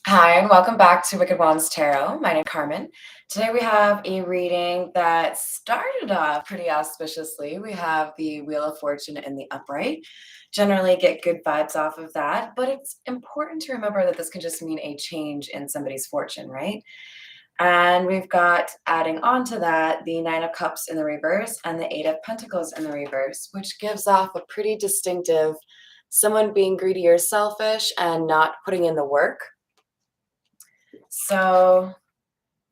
Hi, and welcome back to Wicked Wands Tarot. My name is Carmen. Today we have a reading that started off pretty auspiciously. We have the Wheel of Fortune in the upright. Generally get good vibes off of that, but it's important to remember that this can just mean a change in somebody's fortune, right? And we've got adding on to that the Nine of Cups in the reverse and the Eight of Pentacles in the reverse, which gives off a pretty distinctive someone being greedy or selfish and not putting in the work. So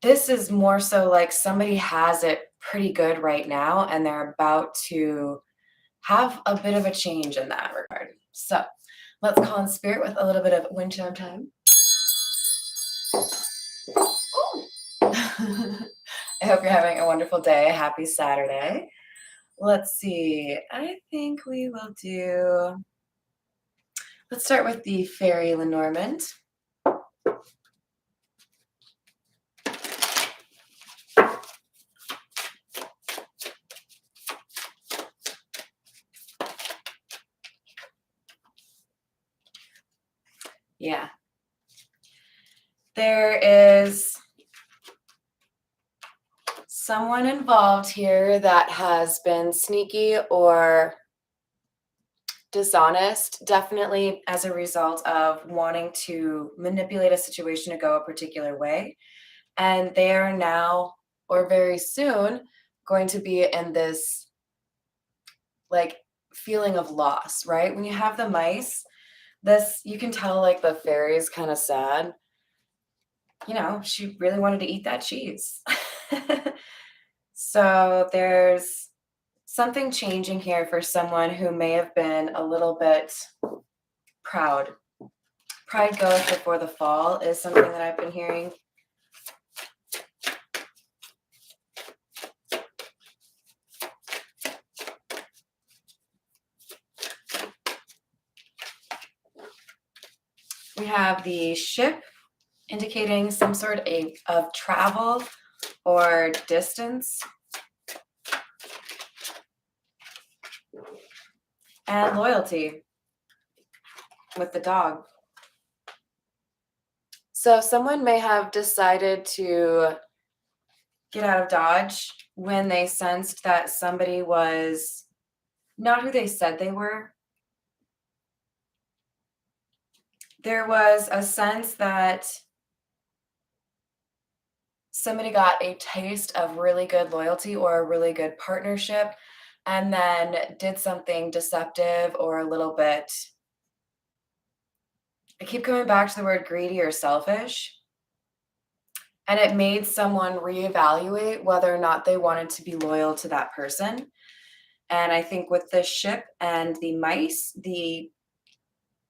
this is more so like somebody has it pretty good right now and they're about to have a bit of a change in that regard. So let's call in spirit with a little bit of wind chime time. I hope you're having a wonderful day. Happy Saturday. Let's see. I think we will do, let's start with the Fairy Lenormand. Yeah. There is someone involved here that has been sneaky or dishonest, definitely as a result of wanting to manipulate a situation to go a particular way. And they are now, or very soon, going to be in this like feeling of loss, right? When you have the mice, this you can tell like the fairy's kind of sad. You know, she really wanted to eat that cheese. So there's something changing here for someone who may have been a little bit proud. Pride goes before the fall is something that I've been hearing. We have the ship indicating some sort of travel or distance. And loyalty with the dog. So someone may have decided to get out of Dodge when they sensed that somebody was not who they said they were. There was a sense that somebody got a taste of really good loyalty or a really good partnership and then did something deceptive or a little bit, I keep coming back to the word greedy or selfish. And it made someone reevaluate whether or not they wanted to be loyal to that person. And I think with the ship and the mice, the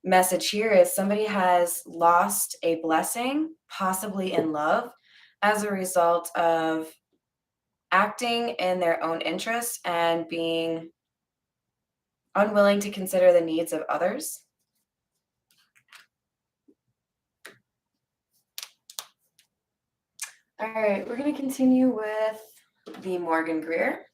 message here is somebody has lost a blessing, possibly in love, as a result of acting in their own interest and being unwilling to consider the needs of others. All right, we're going to continue with the Morgan Greer.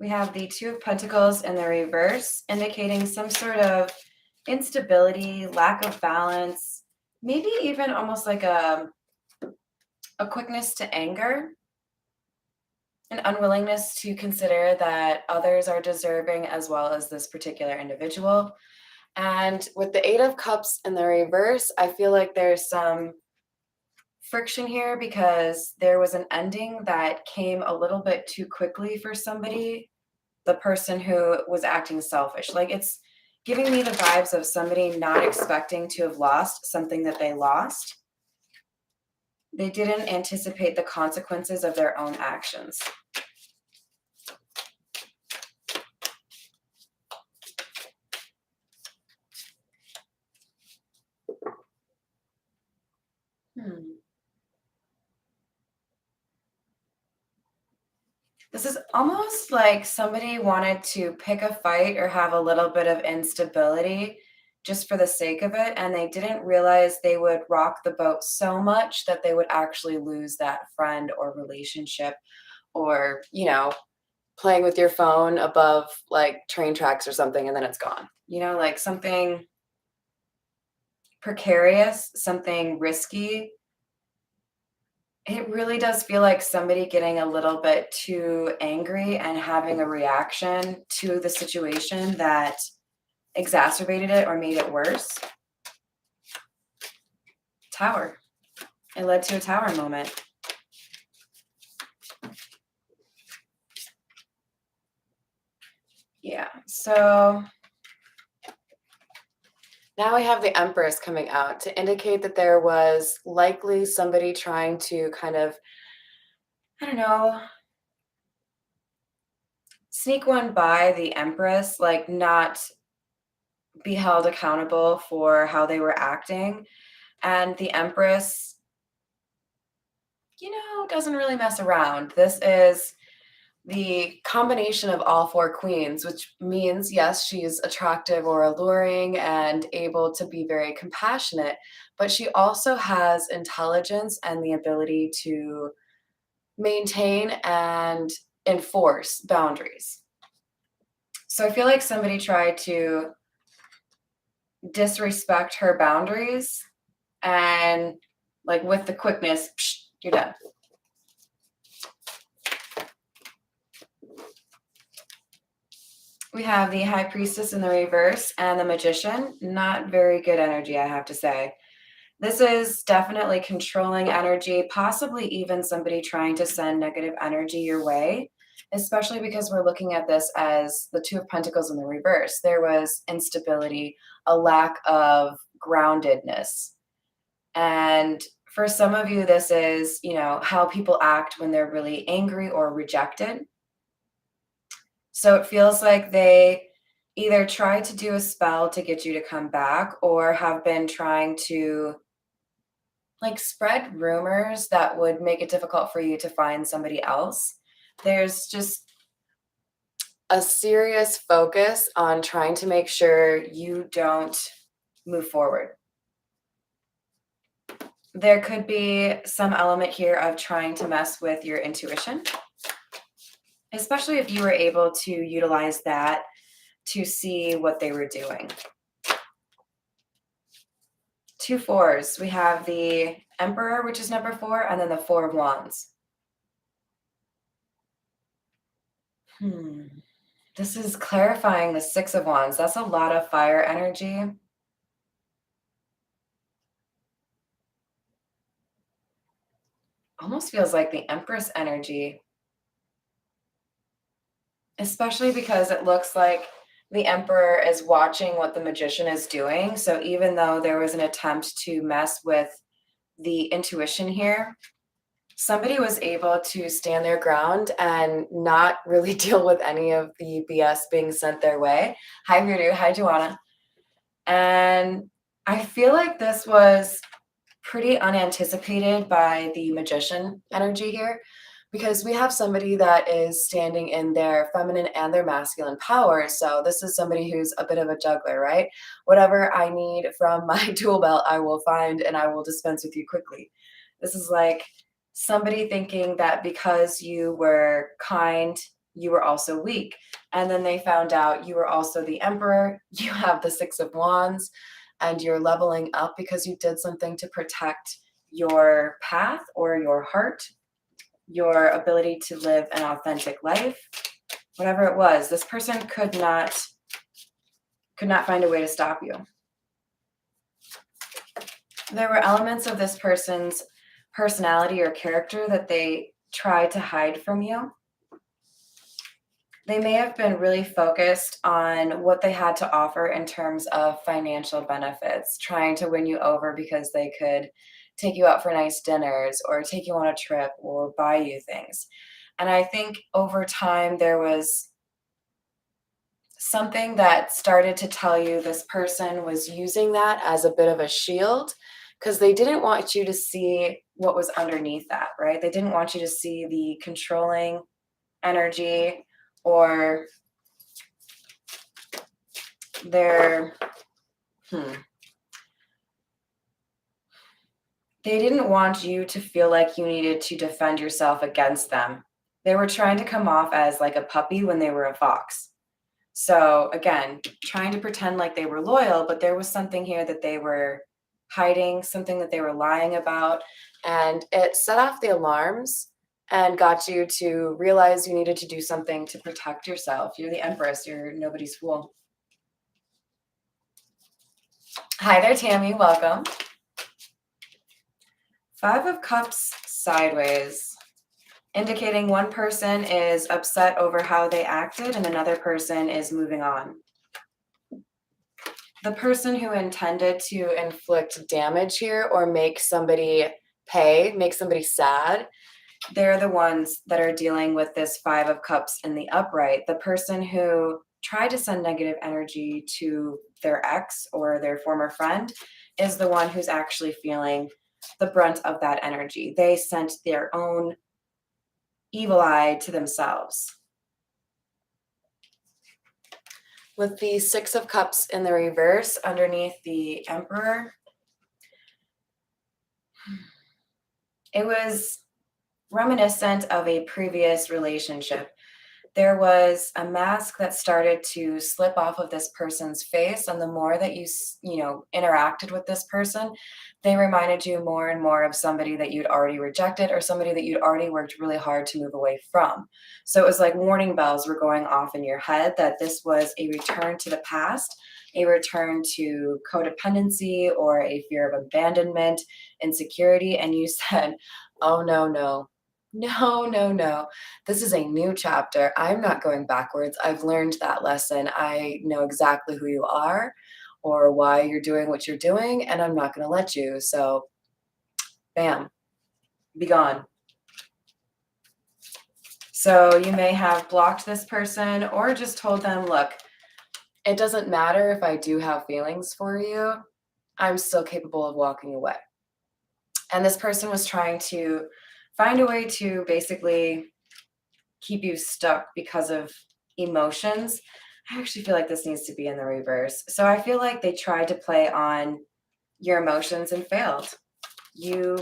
We have the Two of Pentacles in the reverse, indicating some sort of instability, lack of balance, maybe even almost like a quickness to anger, an unwillingness to consider that others are deserving as well as this particular individual. And with the Eight of Cups in the reverse, I feel like there's some friction here because there was an ending that came a little bit too quickly for somebody, the person who was acting selfish. Like it's giving me the vibes of somebody not expecting to have lost something that they lost. They didn't anticipate the consequences of their own actions. This is almost like somebody wanted to pick a fight or have a little bit of instability just for the sake of it, and they didn't realize they would rock the boat so much that they would actually lose that friend or relationship, or, playing with your phone above like train tracks or something and then it's gone. Like something precarious, something risky. It really does feel like somebody getting a little bit too angry and having a reaction to the situation that exacerbated it or made it worse. Tower. It led to a tower moment. Yeah, so now we have the Empress coming out to indicate that there was likely somebody trying to kind of, I don't know, sneak one by the Empress, like not be held accountable for how they were acting. And the Empress, doesn't really mess around. This is the combination of all four queens, which means, yes, she's attractive or alluring and able to be very compassionate, but she also has intelligence and the ability to maintain and enforce boundaries. So I feel like somebody tried to disrespect her boundaries, and like with the quickness, psh, you're done. We have the High Priestess in the reverse and the Magician. Not very good energy, I have to say. This is definitely controlling energy, possibly even somebody trying to send negative energy your way, especially because we're looking at this as the Two of Pentacles in the reverse. There was instability, a lack of groundedness. And for some of you, this is, how people act when they're really angry or rejected. So it feels like they either try to do a spell to get you to come back or have been trying to like spread rumors that would make it difficult for you to find somebody else. There's just a serious focus on trying to make sure you don't move forward. There could be some element here of trying to mess with your intuition, especially if you were able to utilize that to see what they were doing. 2 fours. We have the Emperor, which is number 4, and then the 4 of Wands. This is clarifying the 6 of Wands. That's a lot of fire energy. Almost feels like the Empress energy, especially because it looks like the Emperor is watching what the Magician is doing. So even though there was an attempt to mess with the intuition here, somebody was able to stand their ground and not really deal with any of the BS being sent their way. Hi, Voodoo. Hi, Joanna. And I feel like this was pretty unanticipated by the Magician energy here, because we have somebody that is standing in their feminine and their masculine power. So this is somebody who's a bit of a juggler, right? Whatever I need from my tool belt, I will find and I will dispense with you quickly. This is like somebody thinking that because you were kind, you were also weak. And then they found out you were also the Emperor, you have the 6 of Wands, and you're leveling up because you did something to protect your path or your heart, your ability to live an authentic life. Whatever it was, this person could not find a way to stop you. There were elements of this person's personality or character that they tried to hide from you. They may have been really focused on what they had to offer in terms of financial benefits, trying to win you over because they could take you out for nice dinners or take you on a trip or buy you things. And I think over time there was something that started to tell you this person was using that as a bit of a shield, because they didn't want you to see what was underneath that, right? They didn't want you to see the controlling energy or their They didn't want you to feel like you needed to defend yourself against them. They were trying to come off as like a puppy when they were a fox. So again, trying to pretend like they were loyal, but there was something here that they were hiding, something that they were lying about. And it set off the alarms and got you to realize you needed to do something to protect yourself. You're the Empress, you're nobody's fool. Hi there, Tammy. Welcome. Five of Cups sideways, indicating one person is upset over how they acted and another person is moving on. The person who intended to inflict damage here or make somebody pay, make somebody sad, they're the ones that are dealing with this Five of Cups in the upright. The person who tried to send negative energy to their ex or their former friend is the one who's actually feeling the brunt of that energy. They sent their own evil eye to themselves. With the Six of Cups in the reverse underneath the Emperor, it was reminiscent of a previous relationship. There was a mask that started to slip off of this person's face, and the more that you interacted with this person, they reminded you more and more of somebody that you'd already rejected or somebody that you'd already worked really hard to move away from. So it was like warning bells were going off in your head that this was a return to the past, a return to codependency or a fear of abandonment, insecurity, and you said, oh no, no. No, no, no. This is a new chapter. I'm not going backwards. I've learned that lesson. I know exactly who you are or why you're doing what you're doing, and I'm not going to let you. So, bam, be gone. So, you may have blocked this person or just told them, look, it doesn't matter if I do have feelings for you. I'm still capable of walking away. And this person was trying to find a way to basically keep you stuck because of emotions. I actually feel like this needs to be in the reverse. So I feel like they tried to play on your emotions and failed. You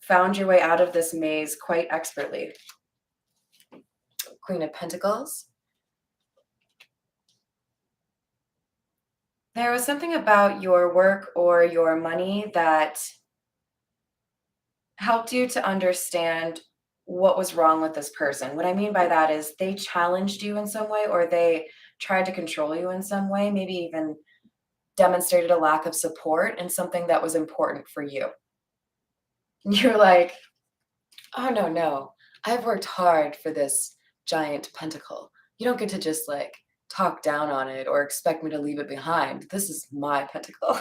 found your way out of this maze quite expertly. Queen of Pentacles. There was something about your work or your money that helped you to understand what was wrong with this person. What I mean by that is they challenged you in some way or they tried to control you in some way, maybe even demonstrated a lack of support in something that was important for you. And you're like, oh, no, no. I've worked hard for this giant pentacle. You don't get to just like talk down on it or expect me to leave it behind. This is my pentacle,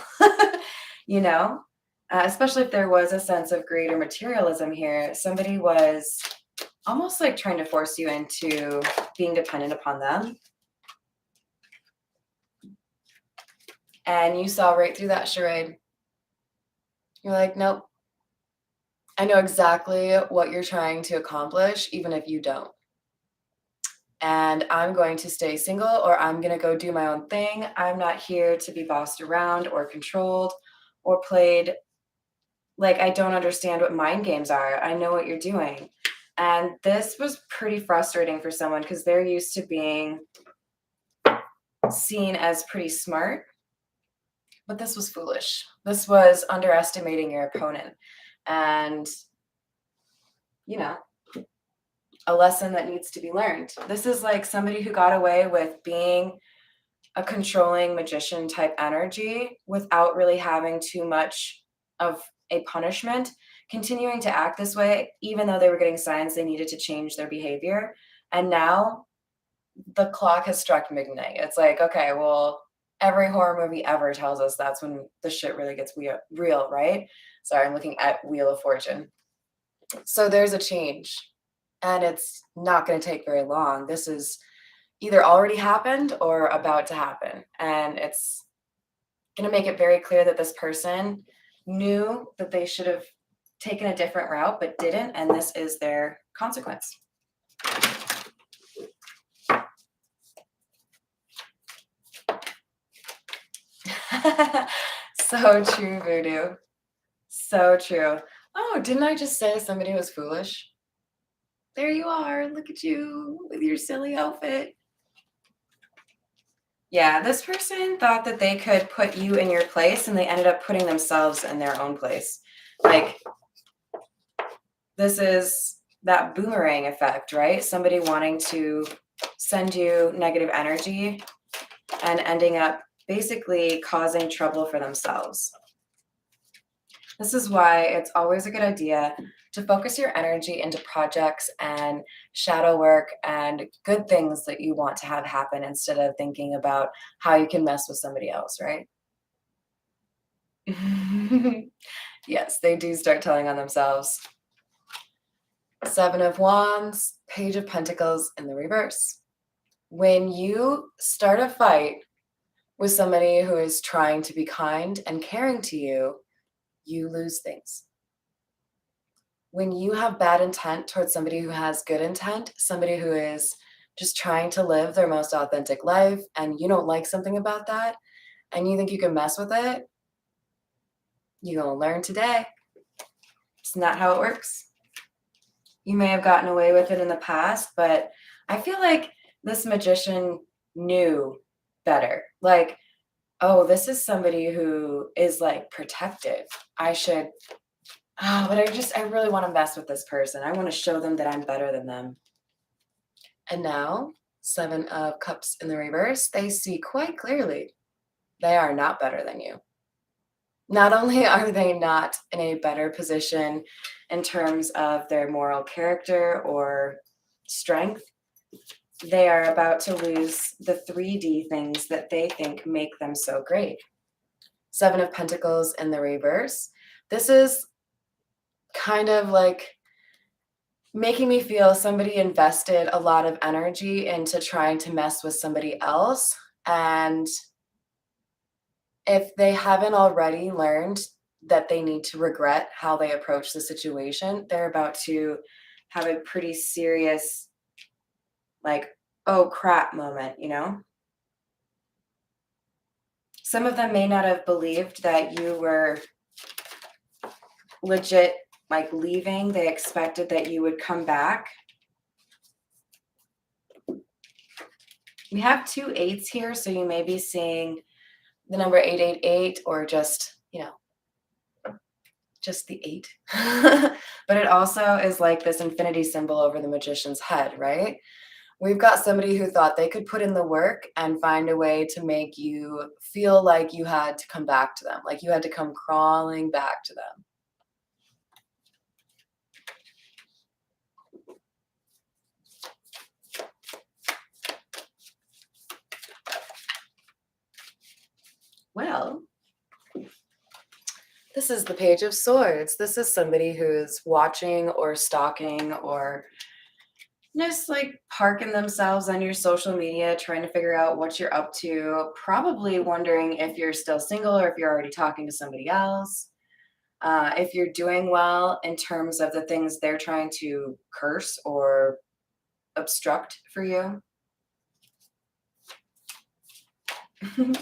you know? Especially if there was a sense of greed or materialism here, somebody was almost like trying to force you into being dependent upon them. And you saw right through that charade. You're like, nope. I know exactly what you're trying to accomplish, even if you don't. And I'm going to stay single or I'm going to go do my own thing. I'm not here to be bossed around or controlled or played like I don't understand what mind games are. I know what you're doing. And this was pretty frustrating for someone because they're used to being seen as pretty smart. But this was foolish. This was underestimating your opponent. And, you know, a lesson that needs to be learned. This is like somebody who got away with being a controlling magician type energy without really having too much of a punishment, continuing to act this way, even though they were getting signs they needed to change their behavior. And now the clock has struck midnight. It's like, okay, well, every horror movie ever tells us that's when the shit really gets real, right? Sorry, I'm looking at Wheel of Fortune. So there's a change, and it's not going to take very long. This is either already happened or about to happen. And it's going to make it very clear that this person knew that they should have taken a different route, but didn't. And this is their consequence. So true, Voodoo. So true. Oh, didn't I just say somebody was foolish? There you are. Look at you with your silly outfit. Yeah, this person thought that they could put you in your place and they ended up putting themselves in their own place. Like, this is that boomerang effect, right? Somebody wanting to send you negative energy and ending up basically causing trouble for themselves. This is why it's always a good idea to focus your energy into projects and shadow work and good things that you want to have happen instead of thinking about how you can mess with somebody else, right? Yes, they do start telling on themselves. Seven of Wands, Page of Pentacles in the reverse. When you start a fight with somebody who is trying to be kind and caring to you, you lose things. When you have bad intent towards somebody who has good intent, somebody who is just trying to live their most authentic life, and you don't like something about that, and you think you can mess with it, you're going to learn today. It's not how it works. You may have gotten away with it in the past, but I feel like this magician knew better. Like, oh, this is somebody who is like protective. I should, but I really want to mess with this person. I want to show them that I'm better than them. And now, Seven of Cups in the reverse, they see quite clearly they are not better than you. Not only are they not in a better position in terms of their moral character or strength, they are about to lose the 3D things that they think make them so great. Seven of Pentacles in the reverse. This is kind of like making me feel somebody invested a lot of energy into trying to mess with somebody else. And if they haven't already learned that they need to regret how they approach the situation, they're about to have a pretty serious, like, oh crap moment, you know? Some of them may not have believed that you were legit, like leaving. They expected that you would come back. We have 2 8s here, so you may be seeing the number 888 or just, just the 8. But it also is like this infinity symbol over the magician's head, right? We've got somebody who thought they could put in the work and find a way to make you feel like you had to come back to them, like you had to come crawling back to them. Well, this is the Page of Swords. This is somebody who's watching or stalking or just like parking themselves on your social media, trying to figure out what you're up to, probably wondering if you're still single or if you're already talking to somebody else. If you're doing well in terms of the things they're trying to curse or obstruct for you.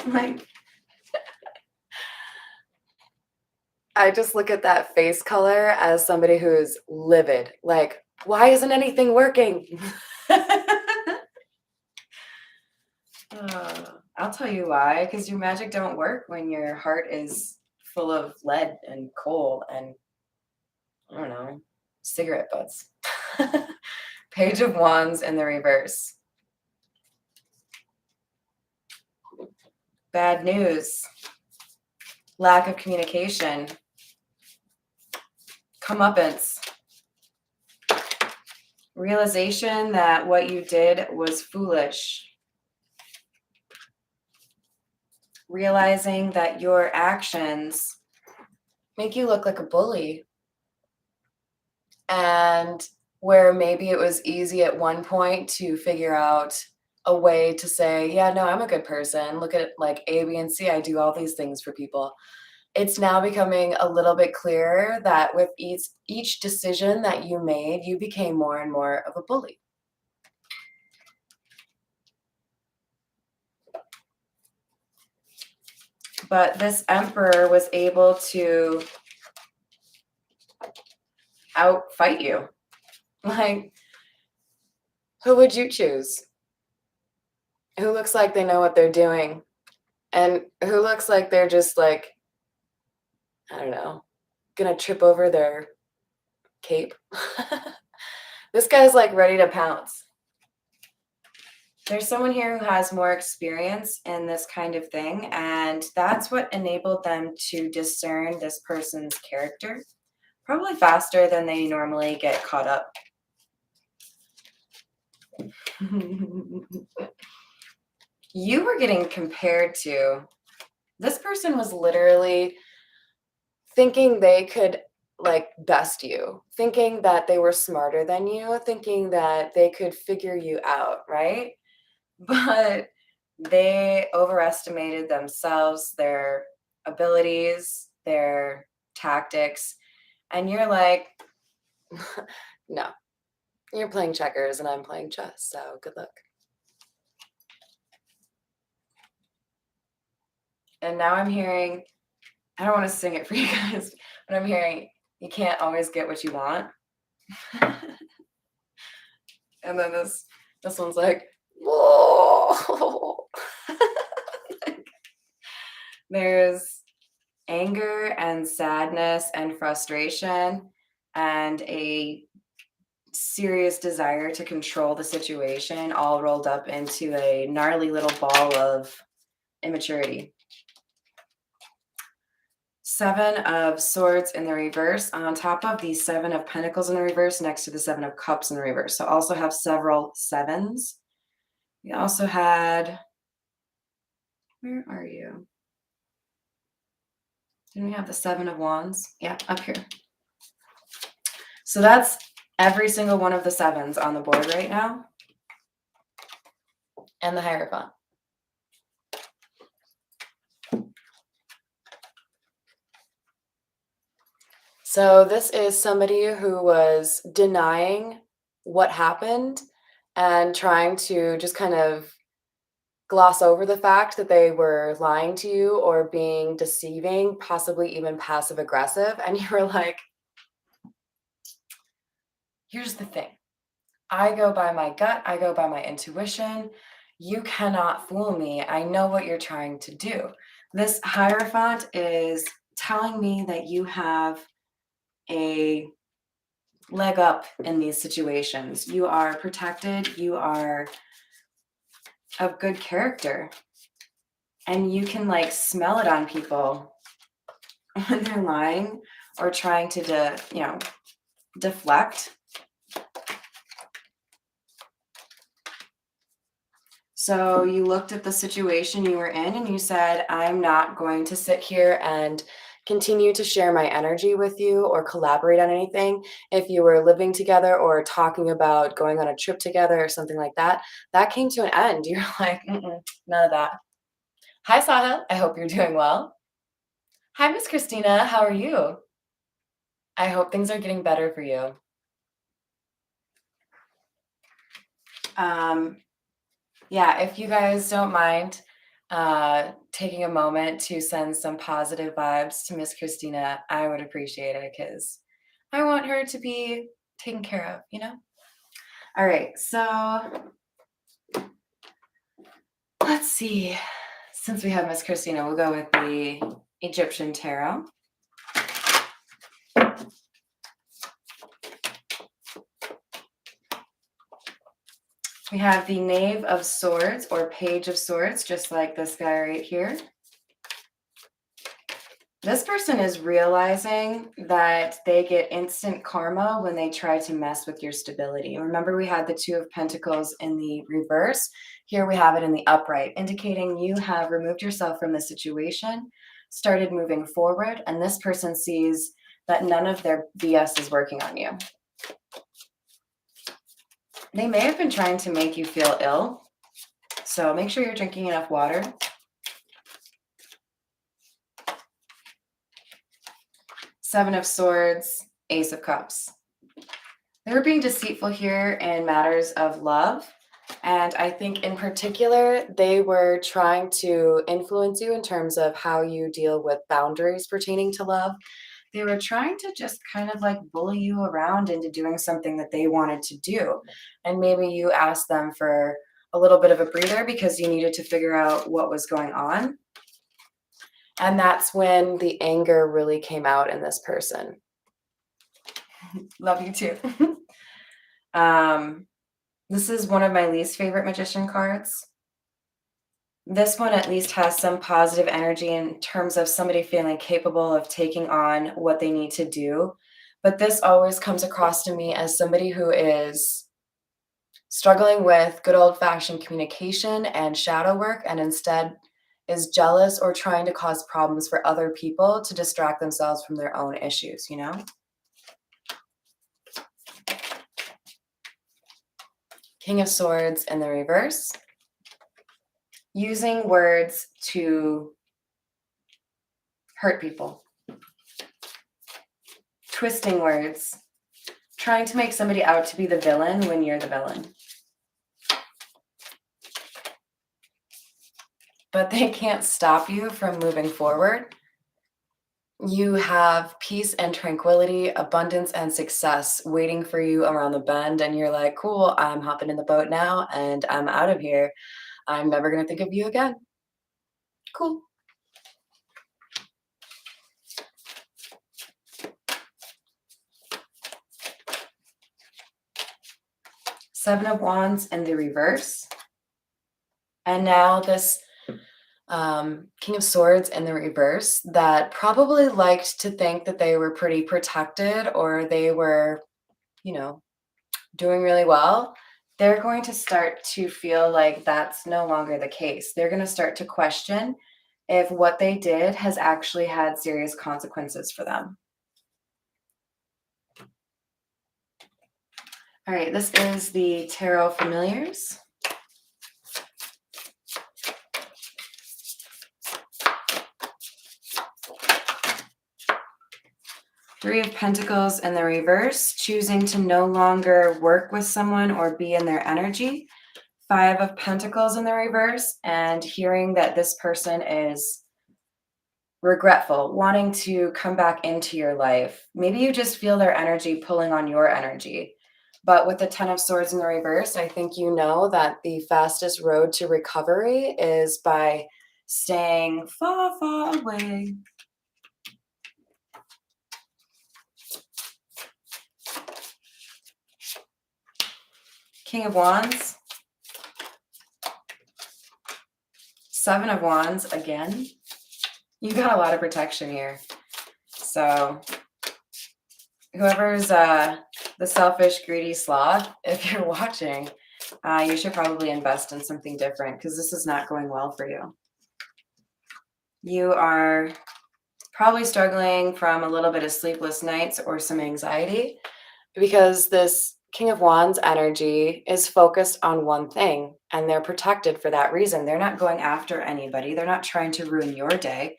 Like, I just look at that face color as somebody who is livid. Like, why isn't anything working? I'll tell you why, because your magic don't work when your heart is full of lead and coal and, I don't know, cigarette butts. Page of Wands in the reverse. Bad news. Lack of communication. Comeuppance. Realization that what you did was foolish. Realizing that your actions make you look like a bully. And where maybe it was easy at one point to figure out a way to say, yeah, no, I'm a good person. Look at like A, B, and C. I do all these things for people. It's now becoming a little bit clearer that with each decision that you made, you became more and more of a bully. But this Emperor was able to outfight you. Like, who would you choose? Who looks like they know what they're doing? And who looks like they're just like, I don't know, gonna trip over their cape? This guy's like ready to pounce. There's someone here who has more experience in this kind of thing, and that's what enabled them to discern this person's character, probably faster than they normally get caught up. You were getting compared to. This person was literally thinking they could like best you, thinking that they were smarter than you, thinking that they could figure you out, right? But they overestimated themselves, their abilities, their tactics, and you're like, no, you're playing checkers and I'm playing chess, so good luck. And now I'm hearing, I don't want to sing it for you guys, but I'm hearing, you can't always get what you want. And then this one's like, whoa. There's anger and sadness and frustration and a serious desire to control the situation all rolled up into a gnarly little ball of immaturity. 7 of Swords in the reverse on top of the 7 of Pentacles in the reverse next to the 7 of Cups in the reverse. So also have several 7s. We also had, where are you? Didn't we have the 7 of Wands? Yeah, up here. So that's every single one of the 7s on the board right now. And the Hierophant. So this is somebody who was denying what happened and trying to just kind of gloss over the fact that they were lying to you or being deceiving, possibly even passive aggressive. And you were like, here's the thing. I go by my gut. I go by my intuition. You cannot fool me. I know what you're trying to do. This Hierophant is telling me that you have a leg up in these situations. You are protected. You are of good character. And you can like smell it on people when they're lying or trying to, deflect. So you looked at the situation you were in and you said, I'm not going to sit here and continue to share my energy with you or collaborate on anything. If you were living together or talking about going on a trip together or something like that, that came to an end. You're like, none of that. Hi, Sahil. I hope you're doing well. Hi, Miss Christina. How are you? I hope things are getting better for you. Yeah, if you guys don't mind taking a moment to send some positive vibes to Miss Christina, I would appreciate it because I want her to be taken care of, you know? All right, so let's see. Since we have Miss Christina, we'll go with the Egyptian Tarot. We have the Knave of Swords or Page of Swords, just like this guy right here. This person is realizing that they get instant karma when they try to mess with your stability. Remember, we had the 2 of Pentacles in the reverse. Here we have it in the upright, indicating you have removed yourself from the situation, started moving forward, and this person sees that none of their BS is working on you. They may have been trying to make you feel ill, so make sure you're drinking enough water. Seven of Swords, Ace of Cups. They were being deceitful here in matters of love. And I think in particular, they were trying to influence you in terms of how you deal with boundaries pertaining to love. They were trying to just kind of like bully you around into doing something that they wanted to do. And maybe you asked them for a little bit of a breather because you needed to figure out what was going on. And that's when the anger really came out in this person. Love you too. um, this is one of my least favorite magician cards. This one at least has some positive energy in terms of somebody feeling capable of taking on what they need to do. But this always comes across to me as somebody who is struggling with good old fashioned communication and shadow work, and instead is jealous or trying to cause problems for other people to distract themselves from their own issues, you know? King of Swords in the reverse, using words to hurt people, twisting words, trying to make somebody out to be the villain when you're the villain. But they can't stop you from moving forward. You have peace and tranquility, abundance and success waiting for you around the bend. And you're like, cool, I'm hopping in the boat now and I'm out of here. I'm never going to think of you again. Cool. Seven of Wands in the reverse. And now this King of Swords in the reverse that probably liked to think that they were pretty protected or they were, you know, doing really well. They're going to start to feel like that's no longer the case. They're going to start to question if what they did has actually had serious consequences for them. All right, this is the Tarot Familiars. Three of Pentacles in the reverse, choosing to no longer work with someone or be in their energy. Five of Pentacles in the reverse, and hearing that this person is regretful, wanting to come back into your life. Maybe you just feel their energy pulling on your energy. But with the Ten of Swords in the reverse, I think you know that the fastest road to recovery is by staying far, far away. King of Wands. Seven of Wands again. You got a lot of protection here. So whoever's the selfish, greedy sloth, if you're watching, you should probably invest in something different because this is not going well for you. You are probably struggling from a little bit of sleepless nights or some anxiety because this King of Wands energy is focused on one thing and they're protected for that reason. They're not going after anybody. They're not trying to ruin your day.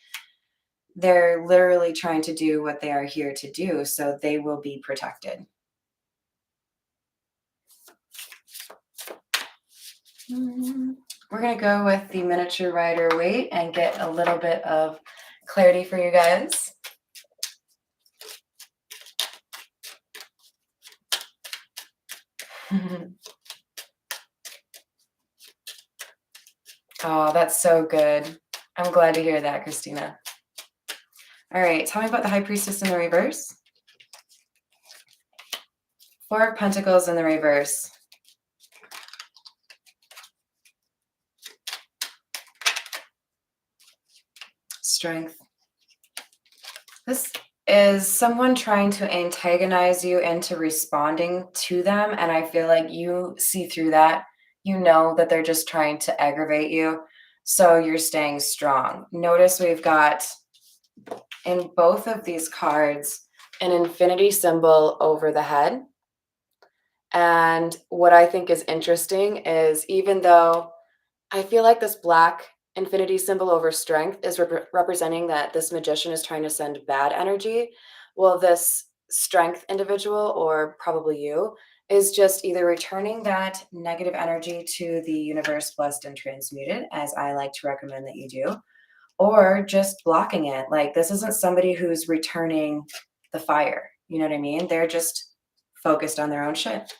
They're literally trying to do what they are here to do, so they will be protected. We're going to go with the miniature rider weight and get a little bit of clarity for you guys. Oh, that's so good. I'm glad to hear that, Christina. All right, tell me about the High Priestess in the reverse. Four of Pentacles in the reverse. Strength. This is someone trying to antagonize you into responding to them, and I feel like you see through that. You know that they're just trying to aggravate you, so you're staying strong. Notice we've got in both of these cards an infinity symbol over the head. And what I think is interesting is even though I feel like this black infinity symbol over strength is representing that this magician is trying to send bad energy. Well, this strength individual, or probably you, is just either returning that negative energy to the universe blessed and transmuted, as I like to recommend that you do, or just blocking it. Like, this isn't somebody who's returning the fire. You know what I mean? They're just focused on their own shit.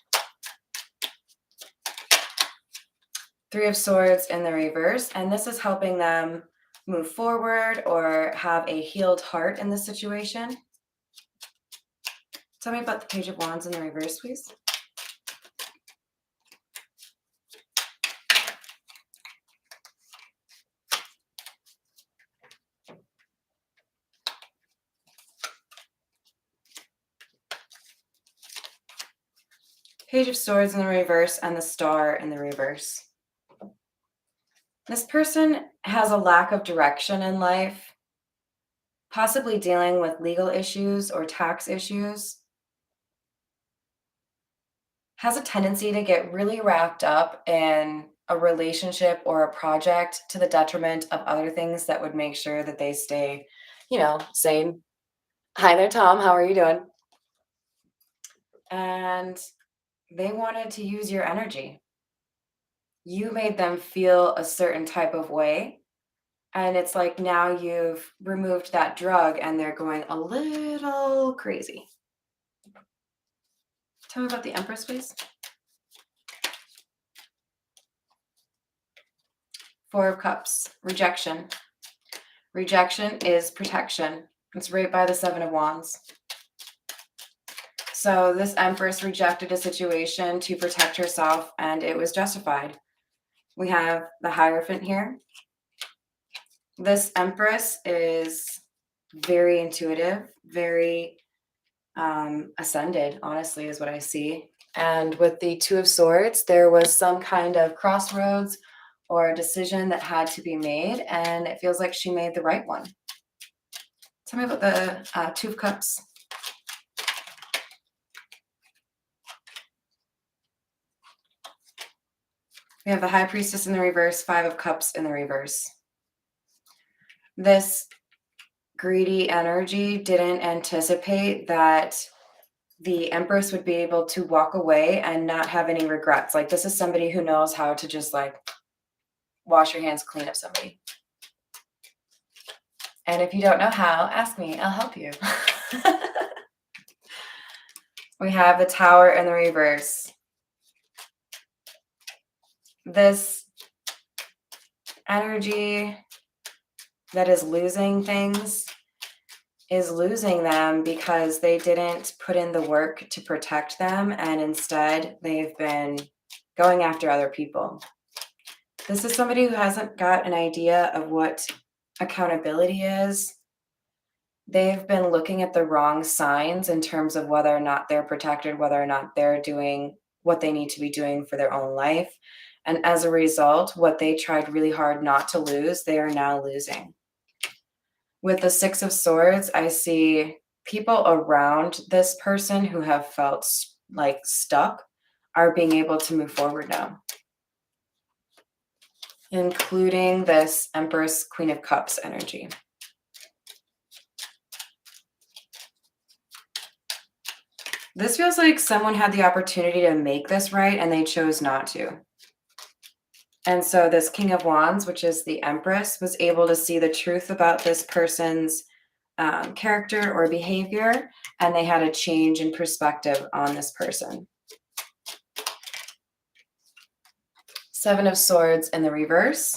Three of Swords in the reverse, and this is helping them move forward or have a healed heart in this situation. Tell me about the Page of Wands in the reverse, please. Page of Swords in the reverse and the Star in the reverse. This person has a lack of direction in life, possibly dealing with legal issues or tax issues, has a tendency to get really wrapped up in a relationship or a project to the detriment of other things that would make sure that they stay, sane. Hi there, Tom. How are you doing? And they wanted to use your energy. You made them feel a certain type of way. And it's like now you've removed that drug and they're going a little crazy. Tell me about the Empress, please. Four of Cups, rejection. Rejection is protection. It's right by the Seven of Wands. So this Empress rejected a situation to protect herself, and it was justified. We have the Hierophant here. This Empress is very intuitive, very ascended, honestly, is what I see. And with the Two of Swords, there was some kind of crossroads or a decision that had to be made, and it feels like she made the right one. Tell me about the Two of Cups. We have the High Priestess in the reverse, Five of Cups in the reverse. This greedy energy didn't anticipate that the Empress would be able to walk away and not have any regrets. Like, this is somebody who knows how to just wash your hands clean of somebody. And if you don't know how, ask me, I'll help you. We have the Tower in the reverse. This energy that is losing things is losing them because they didn't put in the work to protect them, and instead they've been going after other people. This is somebody who hasn't got an idea of what accountability is. They've been looking at the wrong signs in terms of whether or not they're protected, whether or not they're doing what they need to be doing for their own life. And as a result, what they tried really hard not to lose, they are now losing. With the Six of Swords, I see people around this person who have felt like stuck are being able to move forward now, including this Empress, Queen of Cups energy. This feels like someone had the opportunity to make this right and they chose not to. And so this King of Wands, which is the Empress, was able to see the truth about this person's character or behavior, and they had a change in perspective on this person. Seven of Swords in the reverse.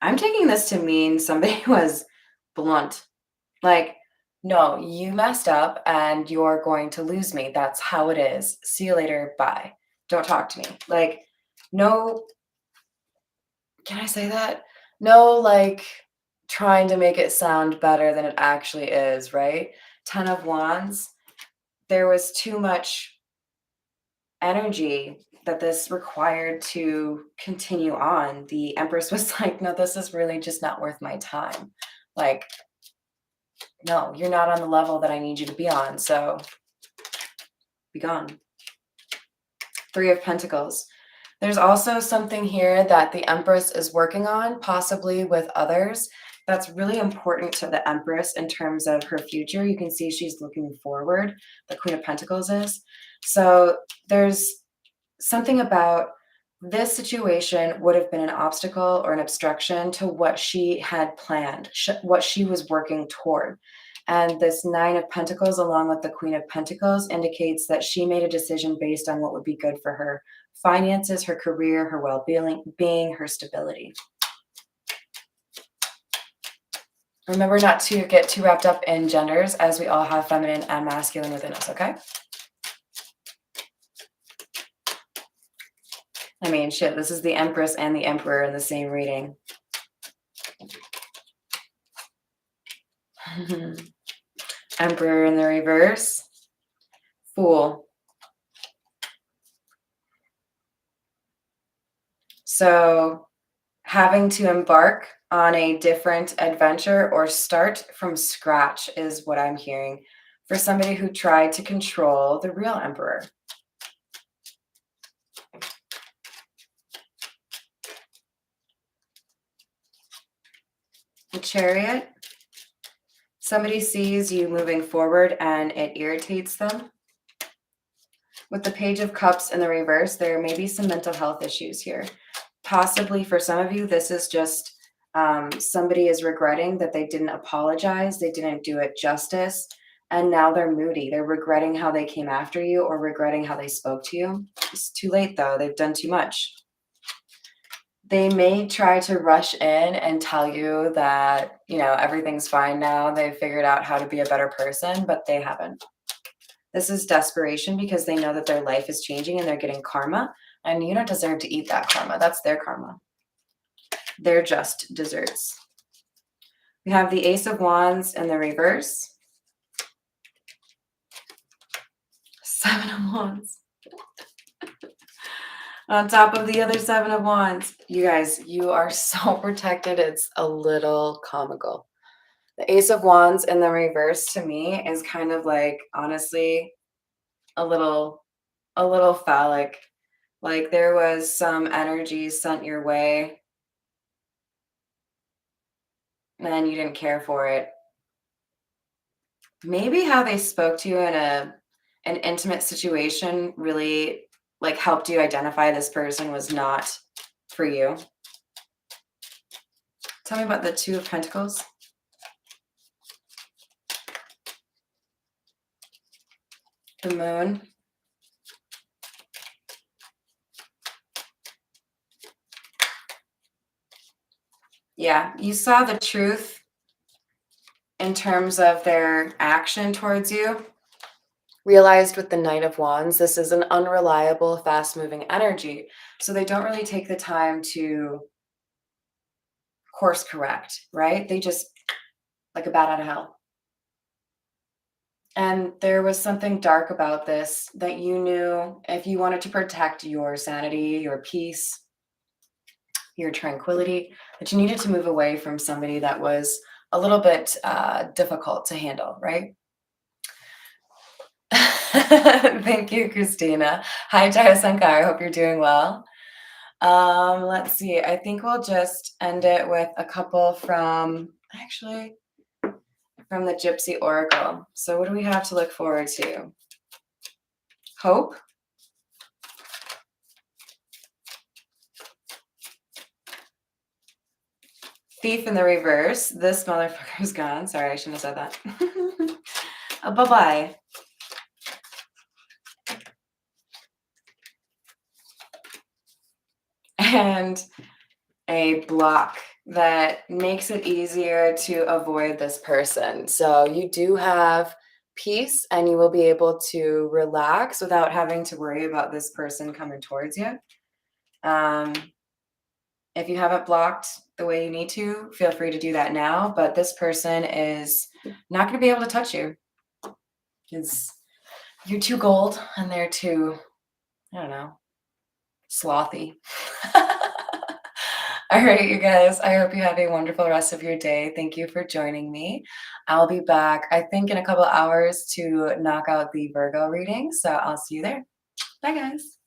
I'm taking this to mean somebody was blunt. Like, no, you messed up and you're going to lose me. That's how it is. See you later. Bye. Don't talk to me. Like, no, can I say that? No, trying to make it sound better than it actually is, right? 10 of Wands. There was too much energy that this required to continue on. The Empress was like, no, this is really just not worth my time. Like, no, you're not on the level that I need you to be on, so be gone. Three of Pentacles. There's also something here that the Empress is working on, possibly with others, that's really important to the Empress in terms of her future. You can see she's looking forward, the Queen of Pentacles is. So there's something about this situation would have been an obstacle or an obstruction to what she had planned, what she was working toward. And this Nine of Pentacles, along with the Queen of Pentacles, indicates that she made a decision based on what would be good for her finances, her career, her well-being, her stability. Remember not to get too wrapped up in genders, as we all have feminine and masculine within us, okay? I mean, shit, this is the Empress and the Emperor in the same reading. Emperor in the reverse. Fool. So having to embark on a different adventure or start from scratch is what I'm hearing for somebody who tried to control the real Emperor. The Chariot. Somebody sees you moving forward and it irritates them. With the Page of Cups in the reverse, there may be some mental health issues here. Possibly for some of you, this is just somebody is regretting that they didn't apologize, they didn't do it justice, and now they're moody. They're regretting how they came after you or regretting how they spoke to you. It's too late, though. They've done too much. They may try to rush in and tell you that, you know, everything's fine now. They've figured out how to be a better person, but they haven't. This is desperation because they know that their life is changing and they're getting karma, and you don't deserve to eat that karma. That's their karma. They're just desserts. We have the Ace of Wands in the reverse. Seven of Wands. On top of the other Seven of Wands. You guys, you are so protected. It's a little comical. The Ace of Wands in the reverse to me is kind of like, honestly, a little phallic. Like there was some energy sent your way and you didn't care for it. Maybe how they spoke to you in an intimate situation really like helped you identify this person was not for you. Tell me about the Two of Pentacles. The Moon. Yeah, you saw the truth in terms of their action towards you. Realized with the Knight of Wands, this is an unreliable, fast-moving energy. So they don't really take the time to course correct, right? They just, like a bat out of hell. And there was something dark about this that you knew if you wanted to protect your sanity, your peace, your tranquility, that you needed to move away from somebody that was a little bit difficult to handle, right? Thank you, Christina. Hi, Jaya Sankar. I hope you're doing well. Let's see. I think we'll just end it with a couple from the Gypsy Oracle. So what do we have to look forward to? Hope. Thief in the reverse. This motherfucker's gone. Sorry, I shouldn't have said that. Bye-bye. And a block that makes it easier to avoid this person. So you do have peace and you will be able to relax without having to worry about this person coming towards you. If you haven't blocked the way you need to, feel free to do that now. But this person is not going to be able to touch you because you're too gold and they're too, I don't know, slothy. All right, you guys, I hope you have a wonderful rest of your day. Thank you for joining me. I'll be back, I think, in a couple hours to knock out the Virgo reading. So I'll see you there. Bye, guys.